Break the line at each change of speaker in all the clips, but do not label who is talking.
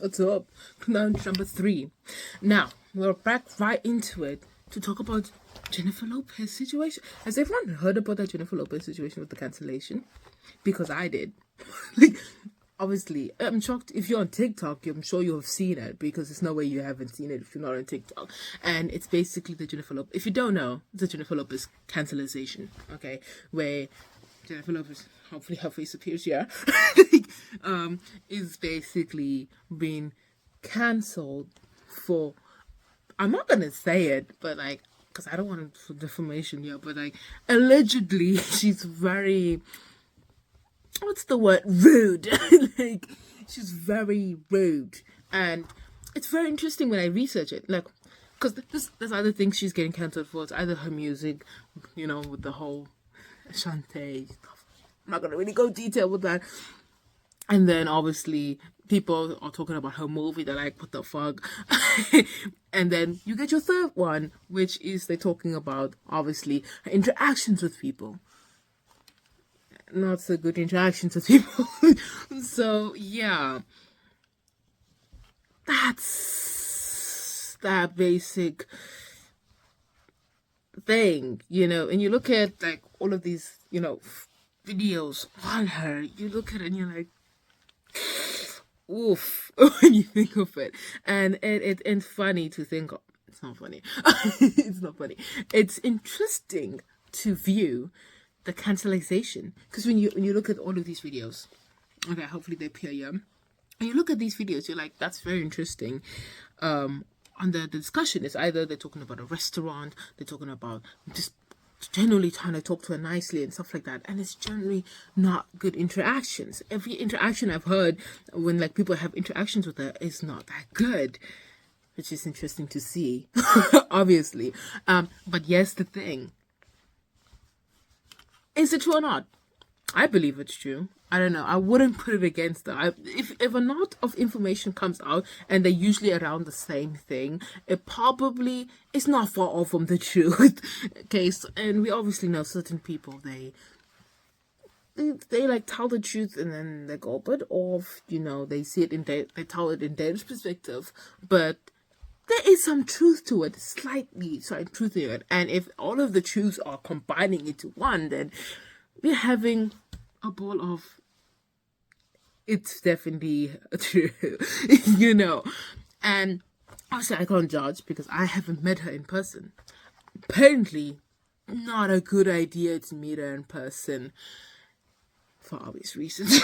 What's up? Now, number 3. Now, we're back right into it to talk about Jennifer Lopez situation. Has everyone heard about that Jennifer Lopez situation with the cancellation? Because I did. Like, obviously, I'm shocked if you're on TikTok, I'm sure you have seen it, because there's no way you haven't seen it if you're not on TikTok. And it's basically the Jennifer Lopez, if you don't know, the Jennifer Lopez cancellation, okay, where Jennifer Lopez, hopefully her face appears here, is basically being cancelled for, I'm not gonna say it, but like, because I don't want for defamation here, but like, allegedly she's very, what's the word, rude. Like, she's very rude, and it's very interesting when I research it, like, because there's other things she's getting cancelled for. It's either her music, with the whole Shantae stuff. I'm not gonna really go detail with that. And then obviously people are talking about her movie. They're like, what the fuck? And then you get your third one, which is they're talking about obviously her interactions with people. Not so good interactions with people. So yeah, that's that basic thing, and you look at like all of these, videos on her, you look at it and you're like, oof, when you think of it. And it's funny to think of. It's not funny. It's not funny. It's interesting to view the cancellation, because when you look at all of these videos, okay, hopefully they appear here, and you look at these videos, you're like, that's very interesting. On the discussion, it's either they're talking about a restaurant, they're talking about just generally trying to talk to her nicely and stuff like that, and it's generally not good interactions. Every interaction I've heard when like people have interactions with her is not that good, which is interesting to see. Obviously, but yes, the thing is, it true or not? I believe it's true. I don't know. I wouldn't put it against her. If a lot of information comes out and they're usually around the same thing, it probably is not far off from the truth. Okay, and we obviously know certain people, they like tell the truth and then they go a bit off. They see it they tell it in their perspective, but there is some truth to it, slightly truth to it. And if all of the truths are combining into one, then we're having a ball of, it's definitely true, And obviously I can't judge because I haven't met her in person. Apparently, not a good idea to meet her in person for obvious reasons.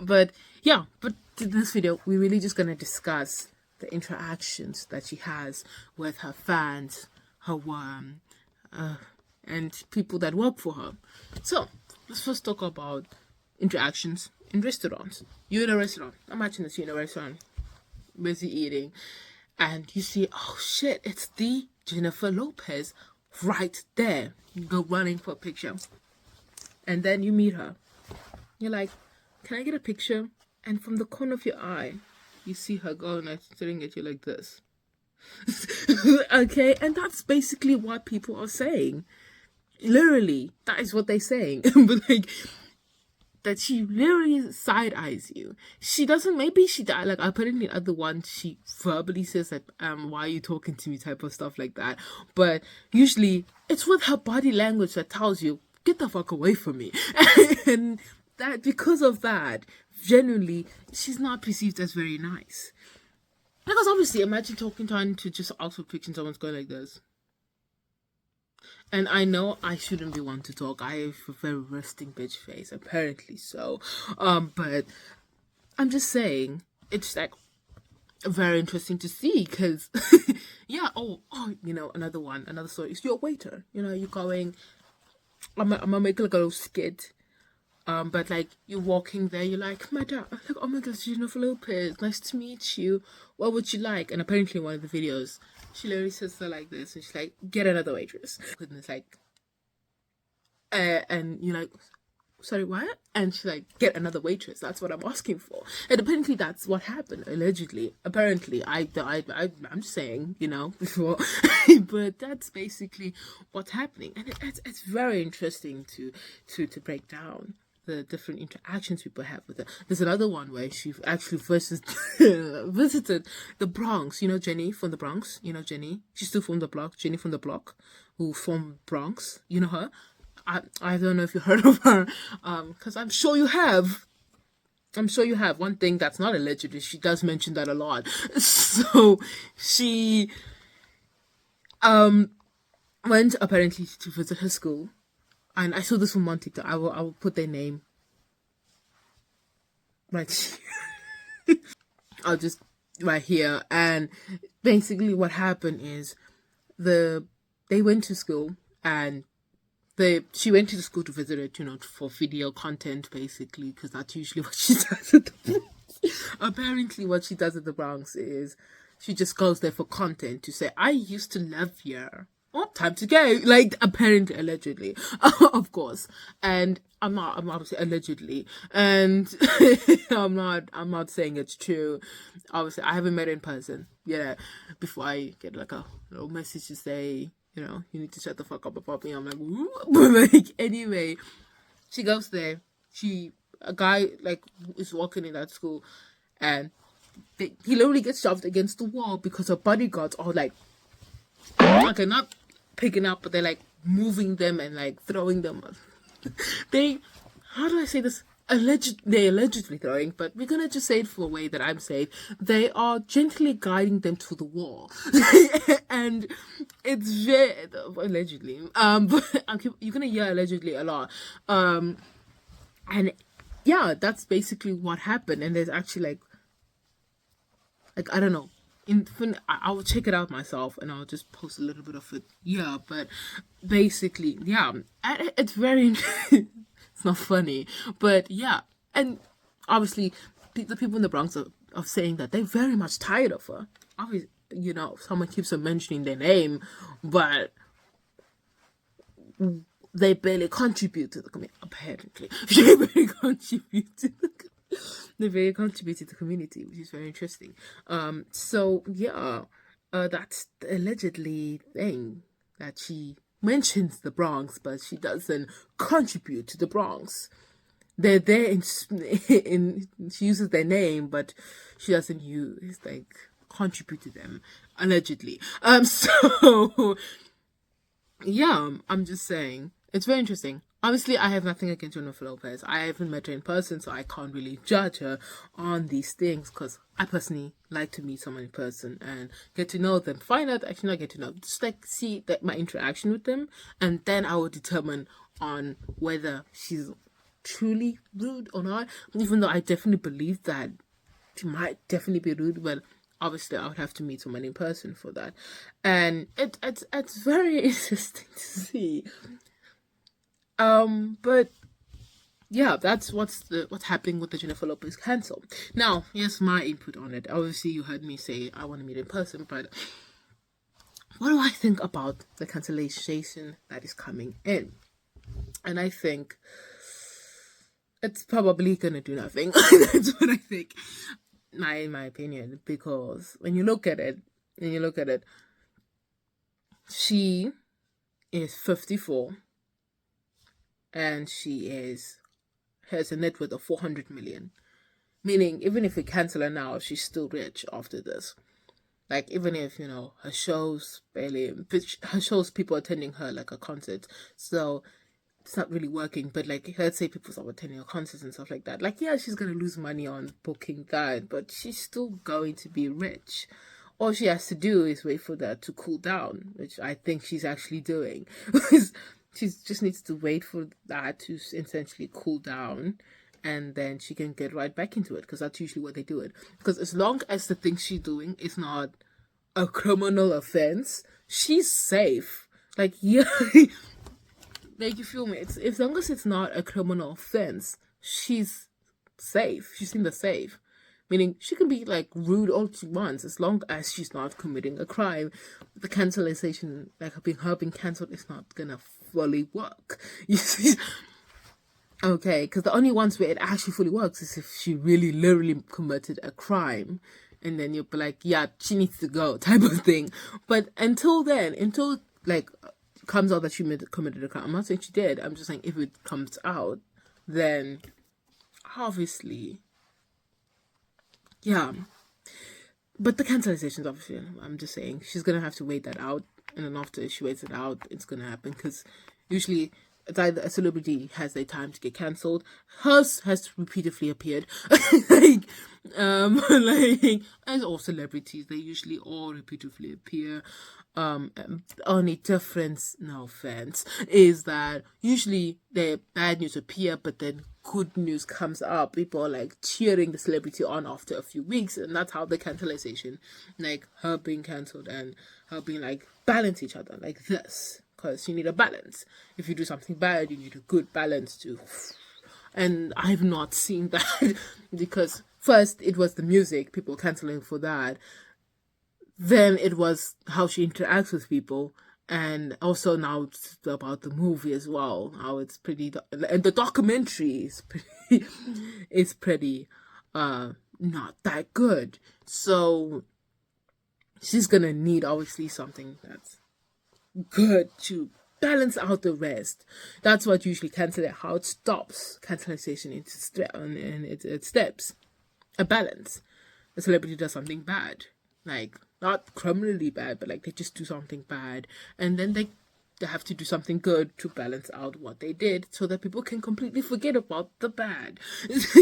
But in this video, we're really just gonna discuss the interactions that she has with her fans, her and people that work for her. So let's first talk about interactions in restaurants. You're in a restaurant. Imagine this, you're in a restaurant, busy eating, and you see, oh shit, it's the Jennifer Lopez right there. You go running for a picture, and then you meet her. You're like, can I get a picture? And from the corner of your eye, you see her going and staring at you like this. Okay, and that's basically what people are saying. Literally, that is what they're saying. But like, that she literally side eyes you. She doesn't. Maybe she died. Like, apparently, the other one, she verbally says that, why are you talking to me, type of stuff like that. But usually, it's with her body language that tells you, get the fuck away from me. And that, because of that, genuinely, she's not perceived as very nice. Because obviously, imagine trying to just ask for pictures, and someone's going like this. And I know I shouldn't be one to talk. I have a very resting bitch face, apparently so. But I'm just saying, it's like very interesting to see, because yeah. Oh, another story. It's your waiter. You're going. I'm gonna make like a little skit. But like, you're walking there, you're like, like, oh my gosh, Jennifer Lopez, nice to meet you. What would you like? And apparently in one of the videos, she literally says her like this, and she's like, get another waitress. And it's like, and you're like, sorry, what? And she's like, get another waitress. That's what I'm asking for. And apparently that's what happened, allegedly. Apparently, I'm just saying, before. But that's basically what's happening. And it's very interesting to break down. the different interactions people have with her. There's another one where she actually visited the Bronx. You know Jenny from the Bronx? You know Jenny? She's still from the block. Jenny from the block, who from Bronx. You know her? I don't know if you heard of her, because I'm sure you have. I'm sure you have. One thing that's not alleged is she does mention that a lot. So she went apparently to visit her school, and I saw this from one TikTok. I will put their name right here. I'll just right here. And basically what happened is they went to school, and she went to the school to visit it, for video content, basically, because that's usually what she does at the Bronx. Apparently what she does at the Bronx is she just goes there for content to say, I used to live here. Oh, time to go. Like, apparently, allegedly, of course. And I'm obviously allegedly, and I'm not saying it's true. Obviously, I haven't met her in person. Yeah, before I get like a little message to say, you need to shut the fuck up about me. I'm like, woo. But like, anyway, she goes there. A guy like is walking in that school, and he literally gets shoved against the wall because her bodyguards are like, okay, not picking up, but they're like moving them and like throwing them. How do I say this? They're allegedly throwing, but we're gonna just say it for a way that I'm saying. They are gently guiding them to the wall, and it's very allegedly. But you're gonna hear allegedly a lot. And yeah, that's basically what happened. And there's actually like I don't know. I will check it out myself, and I'll just post a little bit of it. Yeah, but basically, yeah, it's very. It's not funny, but yeah, and obviously, the people in the Bronx are saying that they're very much tired of her. Obviously, someone keeps on mentioning their name, but they barely contribute to the community. Apparently, they barely contribute to the. They very contribute to the community, which is very interesting. So yeah, that's the allegedly thing that she mentions the Bronx, but she doesn't contribute to the Bronx. They're there in she uses their name, but she doesn't contribute to them, allegedly. So yeah, I'm just saying it's very interesting. Obviously, I have nothing against Jennifer Lopez. I haven't met her in person, so I can't really judge her on these things, because I personally like to meet someone in person and get to know them. Find out, actually not get to know, just see that my interaction with them, and then I will determine on whether she's truly rude or not. Even though I definitely believe that she might definitely be rude, but obviously I would have to meet someone in person for that. And it's very interesting to see. But yeah, that's what's happening with the Jennifer Lopez cancel. Now, here's my input on it. Obviously, you heard me say I want to meet in person, but what do I think about the cancellation that is coming in? And I think it's probably gonna do nothing. That's what I think, in my opinion, because when you look at it, she is 54. And she has a net worth of 400 million. Meaning, even if we cancel her now, she's still rich after this. Like, even if, her shows people attending her like a concert. So it's not really working. But like, let's say people start attending her concerts and stuff like that. Like, yeah, she's going to lose money on booking that, but she's still going to be rich. All she has to do is wait for that to cool down, which I think she's actually doing. She just needs to wait for that to essentially cool down, and then she can get right back into it, because that's usually what they do it. Because as long as the thing she's doing is not a criminal offense, she's safe. Like, yeah, like, you feel me? It's as long as it's not a criminal offense, she's safe. She's in the safe. Meaning, she can be like rude all she wants, as long as she's not committing a crime. The cancellation, like her being cancelled, is not gonna fully work. You see? Okay, because the only ones where it actually fully works is if she really literally committed a crime, and then you'll be like, yeah, she needs to go, type of thing. But until like comes out that she committed a crime, I'm not saying she did. I'm just saying if it comes out, then obviously, yeah. But the cancelizations, obviously, I'm just saying, she's gonna have to wait that out, and then after she waits it out, it's gonna happen because usually it's either a celebrity has their time to get cancelled. Hers has repeatedly appeared, like, like as all celebrities, they usually all repeatedly appear. Only difference, no offense, is that usually the bad news appear, but then good news comes up. People are like cheering the celebrity on after a few weeks, and that's how the cancellation, like her being cancelled and her being like balance each other like this, because you need a balance. If you do something bad, you need a good balance too. And I've not seen that because first it was the music, people canceling for that. Then it was how she interacts with people, and also now it's about the movie as well. How it's pretty, and the documentary is pretty, is pretty, not that good. So she's gonna need obviously something that's good to balance out the rest. That's what usually how it stops cancellation in its steps. A balance. A celebrity does something bad, like not criminally bad, but like they just do something bad, and then they have to do something good to balance out what they did so that people can completely forget about the bad.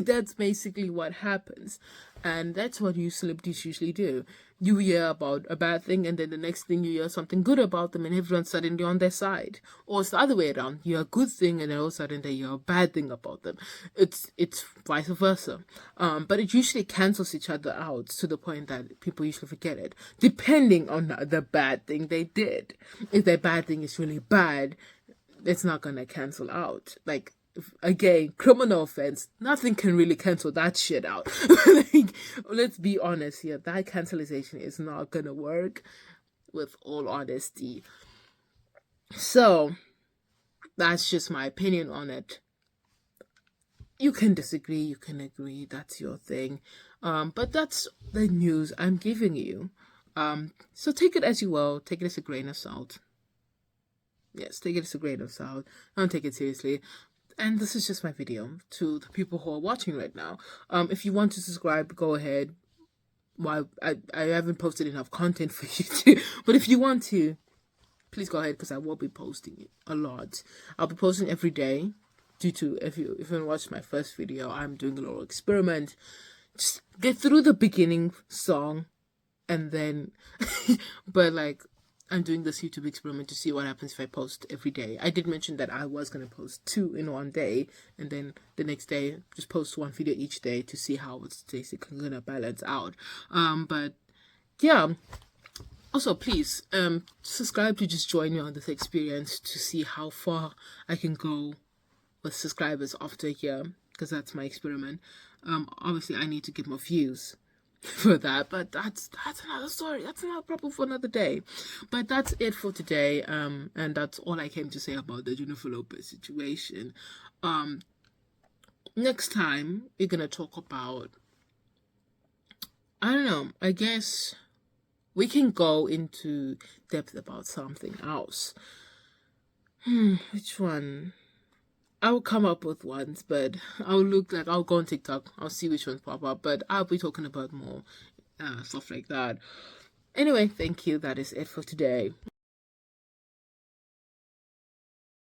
That's basically what happens. And that's what you celebrities usually do. You hear about a bad thing, and then the next thing you hear something good about them, and everyone's suddenly on their side. Or it's the other way around. You hear a good thing, and then all of a sudden they hear a bad thing about them. It's vice versa. But it usually cancels each other out to the point that people usually forget it, depending on the bad thing they did. If their bad thing is really bad, it's not gonna cancel out. Like, again, criminal offense, nothing can really cancel that shit out. Like, let's be honest here, that cancellation is not gonna work, with all honesty. So that's just my opinion on it. You can disagree, you can agree, that's your thing. But that's the news I'm giving you. So take it as you will, take it as a grain of salt. Yes, take it as a grain of salt. Don't take it seriously. And this is just my video to the people who are watching right now. If you want to subscribe, go ahead. Well, I haven't posted enough content for you to, but if you want to, please go ahead, because I will be posting it a lot. I'll be posting every day. Due to, if you watched my first video, I'm doing a little experiment. Just get through the beginning song, and then, but like, I'm doing this YouTube experiment to see what happens if I post every day. I did mention that I was going to post 2 in one day, and then the next day just post 1 video each day to see how it's basically going to balance out. But yeah, also please subscribe to just join me on this experience to see how far I can go with subscribers after a year, because that's my experiment. Obviously I need to get more views for that, but that's another story. That's another problem for another day. But that's it for today. And that's all I came to say about the Jennifer Lopez situation. Next time we're gonna talk about, I don't know, I guess we can go into depth about something else. Which one? I'll come up with ones, but I'll go on TikTok. I'll see which ones pop up, but I'll be talking about more stuff like that. Anyway, thank you. That is it for today.